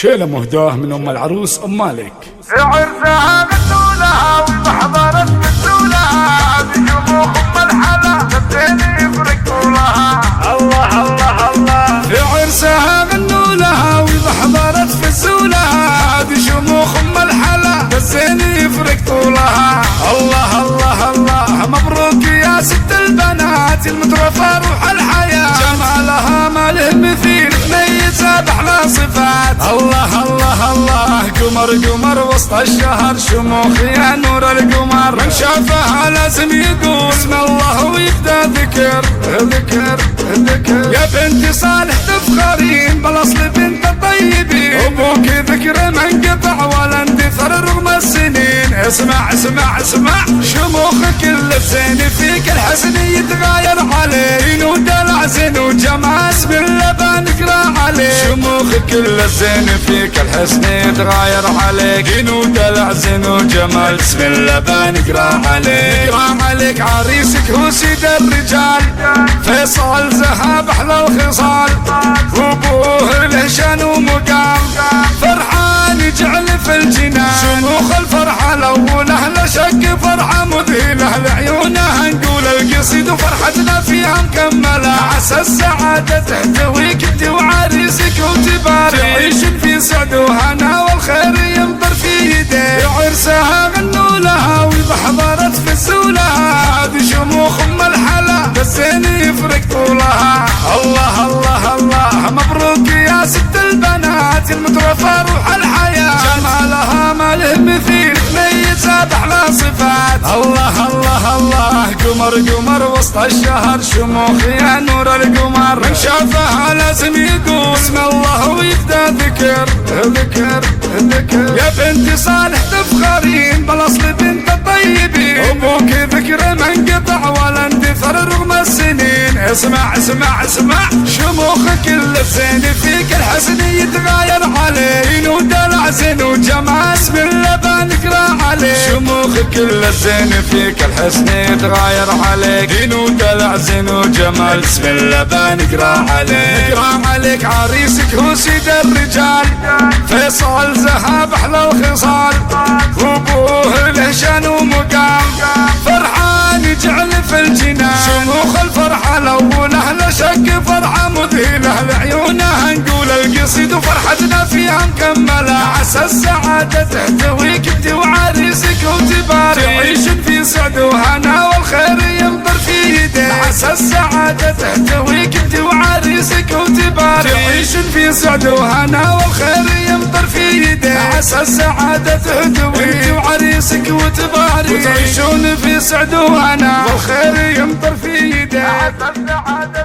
شيلة مهداه من ام العروس ام مالك. في عرسها غنوا لها وبحضرت قدوا لها بشموخ ام الحلا الزين يفرقوا لها. الله الله الله. في عرسها غنوا لها وبحضرت فزوا لها بشموخ ام الحلا الزين يفرقوا لها. الله الله الله. مبروك يا ست البنات المترفة روح الحياة، جمالها ما له مثيل ميزة بأحلى صفات. الله الله الله. قمر قمر وسط الشهر شموخ يا نور القمر، من شافها لازم يقول بسم الله ويبدا ذكر ذكر ذكر. يا بنت صالح تفخرين بالاصل بنت الطيبين، ابوك ذكر ما انقطع ولا اندثر رغم السنين. اسمع اسمع اسمع شموخك كل زين فيك الحسن يتغاير عليه، زين ودلع زين وجمال بسم الله بنقرا عليه. شموخك كل زين فيك الحسن يتغاير عليك، زين ودلع زين وجمال بسم الله بنقرا عليك. نقرا عليك عريسك هو سيد الرجال، فيصل ذهب احلى الخصال، وابوه له شان ومقام، فرحان يجعل في الجنان. شموخ الفرحه الاولى لا شك فرحه مذهله، لعيونها نقول القصيد وفرحتنا فيها مكمله. عسى السعاده تحتويك انت وعريسك وتبارك، تعيشن في سعد وهنا والخير يمطر في يديك. عرسها غنوا لها وبحضرت فزوا لها بشموخ ام الحلا الزين يفرق طولها. الله الله الله. مبروك يا ست البنات المترفة روح الحياة، جمالها ما له مثيل ميزة بأحلى صفات. الله الله الله. قمر قمر وسط الشهر شموخ يا نور القمر، من شافها لازم يقول بسم الله ويبدا ذكر ذكر ذكر. يا بنت صالح تفخرين بالاصل بنت الطيبين، ابوك ذكر ما انقطع ولا اندثر رغم السنين. اسمع اسمع اسمع شموخك كل زين فيك الحسن يتغاير عليه، زين ودلع زين وجمال بسم الله بنقرا عليه. شموخك كل زين فيك الحسن يتغاير عليك، زين ودلع زين وجمال بسم الله بنقرا عليك. نقرا عليك عريسك هو سيد الرجال، فيصل ذهب احلى الخصال، وابوه له شان ومقام، فرحان يجعل في الجنان. شموخ الفرحه الاولى لا شك فرحه مذهله، لعيونها نقول القصيد وفرحتنا فيها مكمله. عسى السعاده تحتويك انت وعريسك وتبارك، تعيشن في سعد وهنا والخير يمطر في يديك. عسى السعاده تحتويك انت وعريسك وتبارك، تعيشن في سعد وهنا والخير يمطر في يديك. عسى السعاده تحتويك انت وعريسك وتبارك، وتعيشون في سعد وهنا والخير يمطر في يديك. عسى السعاده